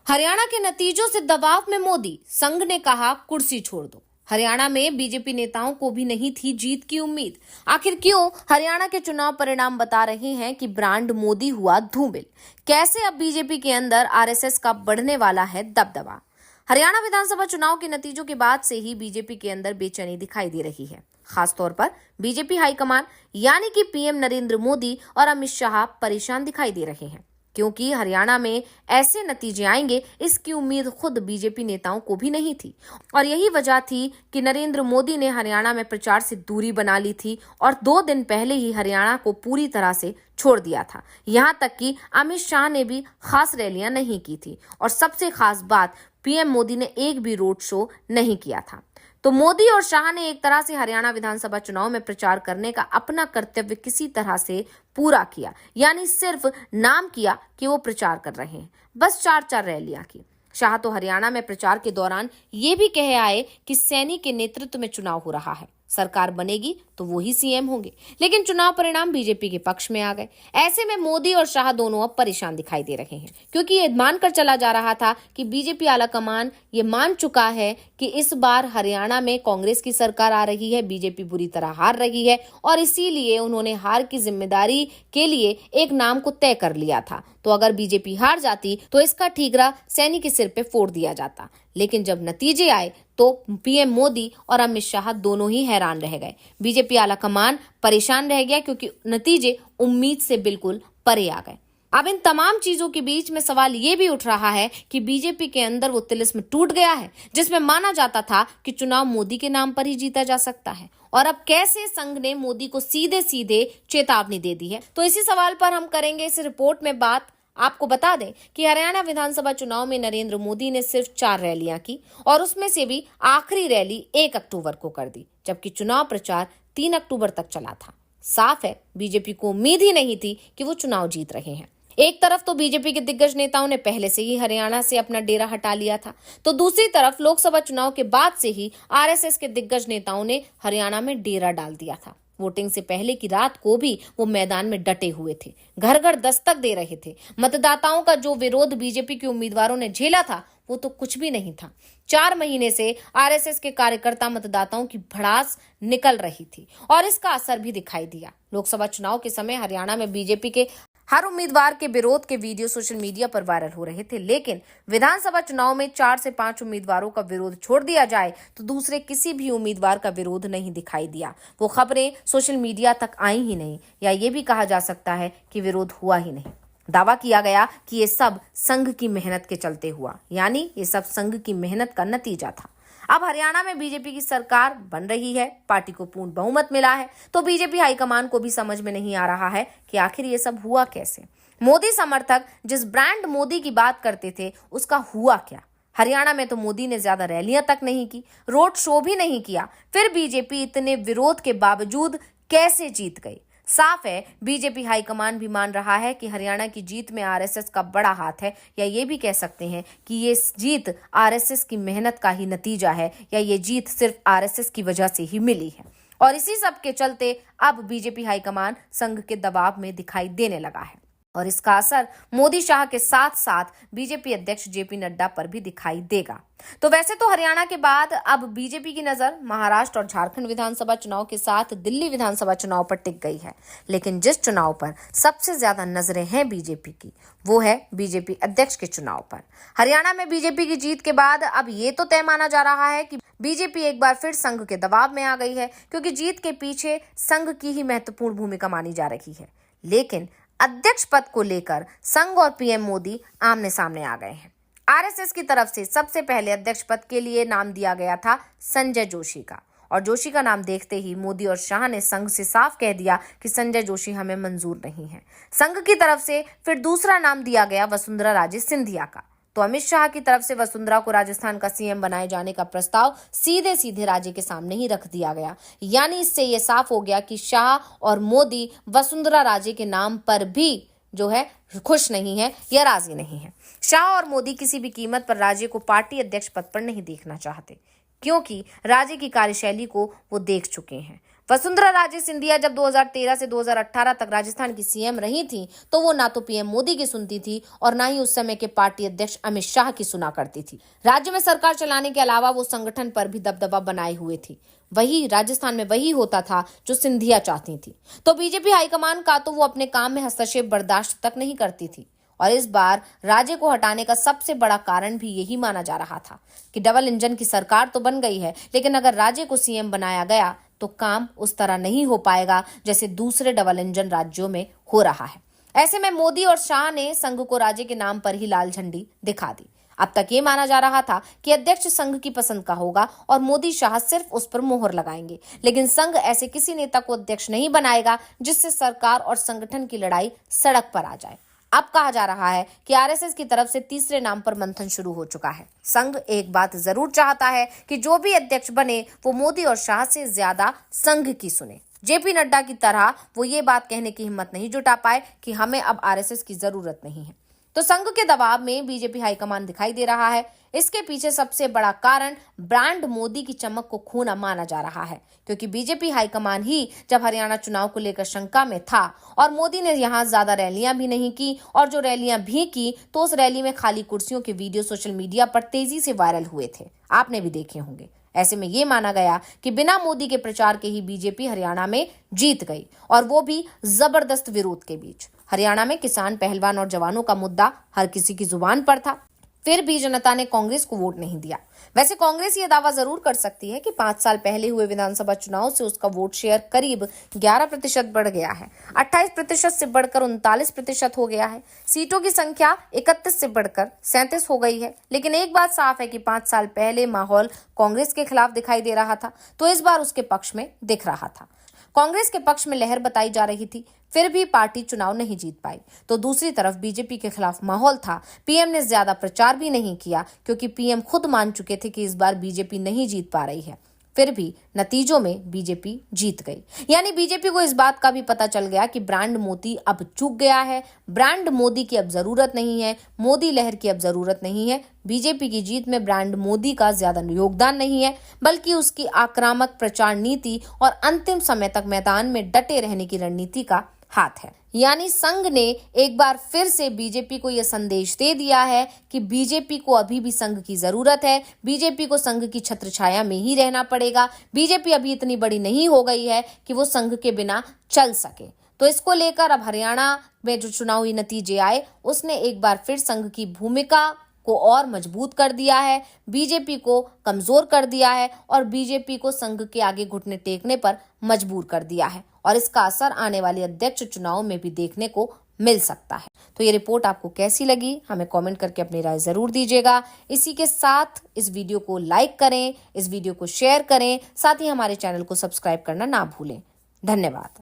हरियाणा के नतीजों से दबाव में मोदी, संघ ने कहा कुर्सी छोड़ दो। हरियाणा में बीजेपी नेताओं को भी नहीं थी जीत की उम्मीद। आखिर क्यों? हरियाणा के चुनाव परिणाम बता रहे हैं कि ब्रांड मोदी हुआ धूमिल। कैसे अब बीजेपी के अंदर आरएसएस का बढ़ने वाला है दबदबा। हरियाणा विधानसभा चुनाव के नतीजों के बाद से ही बीजेपी के अंदर बेचैनी दिखाई दे रही है। खासतौर पर बीजेपी हाईकमान यानी कि पीएम नरेंद्र मोदी और अमित शाह परेशान दिखाई दे रहे हैं, क्योंकि हरियाणा में ऐसे नतीजे आएंगे इसकी उम्मीद खुद बीजेपी नेताओं को भी नहीं थी। और यही वजह थी कि नरेंद्र मोदी ने हरियाणा में प्रचार से दूरी बना ली थी और 2 दिन पहले ही हरियाणा को पूरी तरह से छोड़ दिया था। यहां तक कि अमित शाह ने भी खास रैलियां नहीं की थी और सबसे खास बात, पीएम मोदी ने एक भी रोड शो नहीं किया था। तो मोदी और शाह ने एक तरह से हरियाणा विधानसभा चुनाव में प्रचार करने का अपना कर्तव्य किसी तरह से पूरा किया, यानी सिर्फ नाम किया कि वो प्रचार कर रहे हैं, बस 4 रैलियां की। शाह तो हरियाणा में प्रचार के दौरान ये भी कहे आए कि सैनी के नेतृत्व में चुनाव हो रहा है, सरकार बनेगी तो वो ही सीएम होंगे। लेकिन चुनाव परिणाम बीजेपी के पक्ष में आ गए। ऐसे में मोदी और शाह दोनों अब परेशान दिखाई दे रहे हैं, क्योंकि ये मानकर चला जा रहा था कि बीजेपी आलाकमान ये मान चुका है कि इस बार हरियाणा में कांग्रेस की सरकार आ रही है, बीजेपी बुरी तरह हार रही है और इसीलिए उन्होंने हार की जिम्मेदारी के लिए एक नाम को तय कर लिया था। तो अगर बीजेपी हार जाती तो इसका ठीकरा सैनी के सिर पे फोड़ दिया जाता। लेकिन जब नतीजे आए तो पीएम मोदी और अमित शाह दोनों ही हैरान रह गए। बीजेपी आलाकमान परेशान रह गया क्योंकि नतीजे उम्मीद से बिल्कुल परे आ गए। अब इन तमाम चीजों के बीच में सवाल ये भी उठ रहा है कि बीजेपी के अंदर वो तिलिस्म टूट गया है जिसमें माना जाता था कि चुनाव मोदी के नाम पर ही जीता जा सकता है, और अब कैसे संघ ने मोदी को सीधे सीधे चेतावनी दे दी है। तो इसी सवाल पर हम करेंगे इस रिपोर्ट में बात। आपको बता दें कि हरियाणा विधानसभा चुनाव में नरेंद्र मोदी ने सिर्फ 4 रैलियां की और उसमें से भी आखिरी रैली 1 अक्टूबर को कर दी, जबकि चुनाव प्रचार 3 अक्टूबर तक चला था। साफ है, बीजेपी को उम्मीद ही नहीं थी कि वो चुनाव जीत रहे हैं। एक तरफ तो बीजेपी के दिग्गज नेताओं ने पहले से ही हरियाणा से अपना डेरा हटा लिया था, तो दूसरी तरफ लोकसभा चुनाव के बाद से ही आरएसएस के दिग्गज नेताओं ने हरियाणा में डेरा डाल दिया था। वोटिंग से पहले की रात को भी वो मैदान में डटे हुए थे, घर घर दस्तक दे रहे थे। मतदाताओं का जो विरोध बीजेपी के उम्मीदवारों ने झेला था वो तो कुछ भी नहीं था। 4 महीने से आरएसएस के कार्यकर्ता मतदाताओं की भड़ास निकल रही थी और इसका असर भी दिखाई दिया। लोकसभा चुनाव के समय हरियाणा में बीजेपी के हर उम्मीदवार के विरोध के वीडियो सोशल मीडिया पर वायरल हो रहे थे, लेकिन विधानसभा चुनाव में 4 से 5 उम्मीदवारों का विरोध छोड़ दिया जाए तो दूसरे किसी भी उम्मीदवार का विरोध नहीं दिखाई दिया। वो खबरें सोशल मीडिया तक आई ही नहीं, या ये भी कहा जा सकता है कि विरोध हुआ ही नहीं। दावा किया गया कि ये सब संघ की मेहनत के चलते हुआ, यानी ये सब संघ की मेहनत का नतीजा था। अब हरियाणा में बीजेपी की सरकार बन रही है, पार्टी को पूर्ण बहुमत मिला है, तो बीजेपी हाईकमान को भी समझ में नहीं आ रहा है कि आखिर ये सब हुआ कैसे। मोदी समर्थक जिस ब्रांड मोदी की बात करते थे उसका हुआ क्या? हरियाणा में तो मोदी ने ज्यादा रैलियां तक नहीं की, रोड शो भी नहीं किया, फिर बीजेपी इतने विरोध के बावजूद कैसे जीत गई? साफ है, बीजेपी हाईकमान भी मान रहा है कि हरियाणा की जीत में आरएसएस का बड़ा हाथ है, या ये भी कह सकते हैं कि ये जीत आरएसएस की मेहनत का ही नतीजा है, या ये जीत सिर्फ आरएसएस की वजह से ही मिली है। और इसी सब के चलते अब बीजेपी हाईकमान संघ के दबाव में दिखाई देने लगा है और इसका असर मोदी शाह के साथ साथ बीजेपी अध्यक्ष जेपी नड्डा पर भी दिखाई देगा। तो वैसे तो हरियाणा के बाद अब बीजेपी की नजर महाराष्ट्र और झारखंड विधानसभा चुनाव के साथ दिल्ली विधानसभा चुनाव पर टिक गई है, लेकिन जिस चुनाव पर सबसे ज्यादा नजरें हैं बीजेपी की वो है बीजेपी अध्यक्ष के चुनाव पर। हरियाणा में बीजेपी की जीत के बाद अब ये तो तय माना जा रहा है कि बीजेपी एक बार फिर संघ के दबाव में आ गई है, क्योंकि जीत के पीछे संघ की ही महत्वपूर्ण भूमिका मानी जा रही है। लेकिन अध्यक्ष पद को लेकर संघ और पीएम मोदी आमने सामने आ गए हैं। आरएसएस की तरफ से सबसे पहले अध्यक्ष पद के लिए नाम दिया गया था संजय जोशी का, और जोशी का नाम देखते ही मोदी और शाह ने संघ से साफ कह दिया कि संजय जोशी हमें मंजूर नहीं है। संघ की तरफ से फिर दूसरा नाम दिया गया वसुंधरा राजे सिंधिया का, तो अमित शाह की तरफ से वसुंधरा को राजस्थान का सीएम बनाए जाने का प्रस्ताव सीधे सीधे राजे के सामने ही रख दिया गया। यानी इससे यह साफ हो गया कि शाह और मोदी वसुंधरा राजे के नाम पर भी जो है खुश नहीं है या राजी नहीं है। शाह और मोदी किसी भी कीमत पर राजे को पार्टी अध्यक्ष पद पर नहीं देखना चाहते, क्योंकि राजे की कार्यशैली को वो देख चुके हैं। वसुंधरा राजे सिंधिया जब 2013 से 2018 तक राजस्थान की सीएम रही थी तो वो ना तो पीएम मोदी की सुनती थी और ना ही उस समय के पार्टी अध्यक्ष अमित शाह की सुना करती थी। राज्य में सरकार चलाने के अलावा वो संगठन पर भी दबदबा बनाए हुए थी। वही राजस्थान में वही होता था जो सिंधिया चाहती थी। तो बीजेपी हाईकमान का तो वो अपने काम में हस्तक्षेप बर्दाश्त तक नहीं करती थी। और इस बार राज्य को हटाने का सबसे बड़ा कारण भी यही माना जा रहा था कि डबल इंजन की सरकार तो बन गई है, लेकिन अगर राज्य को सीएम बनाया गया तो काम उस तरह नहीं हो पाएगा जैसे दूसरे डबल इंजन राज्यों में हो रहा है। ऐसे में मोदी और शाह ने संघ को राज्य के नाम पर ही लाल झंडी दिखा दी। अब तक ये माना जा रहा था कि अध्यक्ष संघ की पसंद का होगा और मोदी शाह सिर्फ उस पर मोहर लगाएंगे, लेकिन संघ ऐसे किसी नेता को अध्यक्ष नहीं बनाएगा जिससे सरकार और संगठन की लड़ाई सड़क पर आ जाए। अब कहा जा रहा है कि आरएसएस की तरफ से तीसरे नाम पर मंथन शुरू हो चुका है। संघ एक बात जरूर चाहता है कि जो भी अध्यक्ष बने वो मोदी और शाह से ज्यादा संघ की सुने। जेपी नड्डा की तरह वो ये बात कहने की हिम्मत नहीं जुटा पाए कि हमें अब आरएसएस की जरूरत नहीं है। तो संघ के दबाव में बीजेपी हाईकमान दिखाई दे रहा है। इसके पीछे सबसे बड़ा कारण ब्रांड मोदी की चमक को खोना माना जा रहा है, क्योंकि बीजेपी हाईकमान ही जब हरियाणा चुनाव को लेकर शंका में था और मोदी ने यहां ज्यादा रैलियां भी नहीं की और जो रैलियां भी की तो उस रैली में खाली कुर्सियों के वीडियो सोशल मीडिया पर तेजी से वायरल हुए थे, आपने भी देखे होंगे। ऐसे में ये माना गया कि बिना मोदी के प्रचार के ही बीजेपी हरियाणा में जीत गई, और वो भी जबरदस्त विरोध के बीच। हरियाणा में किसान, पहलवान और जवानों का मुद्दा हर किसी की जुबान पर था, फिर भी जनता ने कांग्रेस को वोट नहीं दिया। वैसे कांग्रेस ये दावा जरूर कर सकती है कि 5 साल पहले हुए विधानसभा चुनाव से उसका वोट शेयर करीब 11% बढ़ गया है, 28% से बढ़कर 39% हो गया है। सीटों की संख्या 31 से बढ़कर 37 हो गई है। लेकिन एक बात साफ है कि 5 साल पहले माहौल कांग्रेस के खिलाफ दिखाई दे रहा था, तो इस बार उसके पक्ष में दिख रहा था। कांग्रेस के पक्ष में लहर बताई जा रही थी, फिर भी पार्टी चुनाव नहीं जीत पाई। तो दूसरी तरफ बीजेपी के खिलाफ माहौल था। पीएम ने ज्यादा प्रचार भी नहीं किया, क्योंकि पीएम खुद मान चुके थे कि इस बार बीजेपी नहीं जीत पा रही है। फिर भी नतीजों में बीजेपी जीत गई। यानी बीजेपी को इस बात का भी पता चल गया कि ब्रांड मोदी अब चूक गया है। ब्रांड मोदी की अब जरूरत नहीं है, मोदी लहर की अब जरूरत नहीं है। बीजेपी की जीत में ब्रांड मोदी का ज्यादा योगदान नहीं है, बल्कि उसकी आक्रामक प्रचार नीति और अंतिम समय तक मैदान में डटे रहने की रणनीति का हाथ है। यानी संघ ने एक बार फिर से बीजेपी को यह संदेश दे दिया है कि बीजेपी को अभी भी संघ की जरूरत है। बीजेपी को संघ की छत्रछाया में ही रहना पड़ेगा। बीजेपी अभी इतनी बड़ी नहीं हो गई है कि वो संघ के बिना चल सके। तो इसको लेकर अब हरियाणा में जो चुनावी नतीजे आए, उसने एक बार फिर संघ की भूमिका को और मजबूत कर दिया है, बीजेपी को कमजोर कर दिया है और बीजेपी को संघ के आगे घुटने टेकने पर मजबूर कर दिया है। और इसका असर आने वाले अध्यक्ष चुनाव में भी देखने को मिल सकता है। तो ये रिपोर्ट आपको कैसी लगी, हमें कमेंट करके अपनी राय जरूर दीजिएगा। इसी के साथ इस वीडियो को लाइक करें, इस वीडियो को शेयर करें, साथ ही हमारे चैनल को सब्सक्राइब करना ना भूलें। धन्यवाद।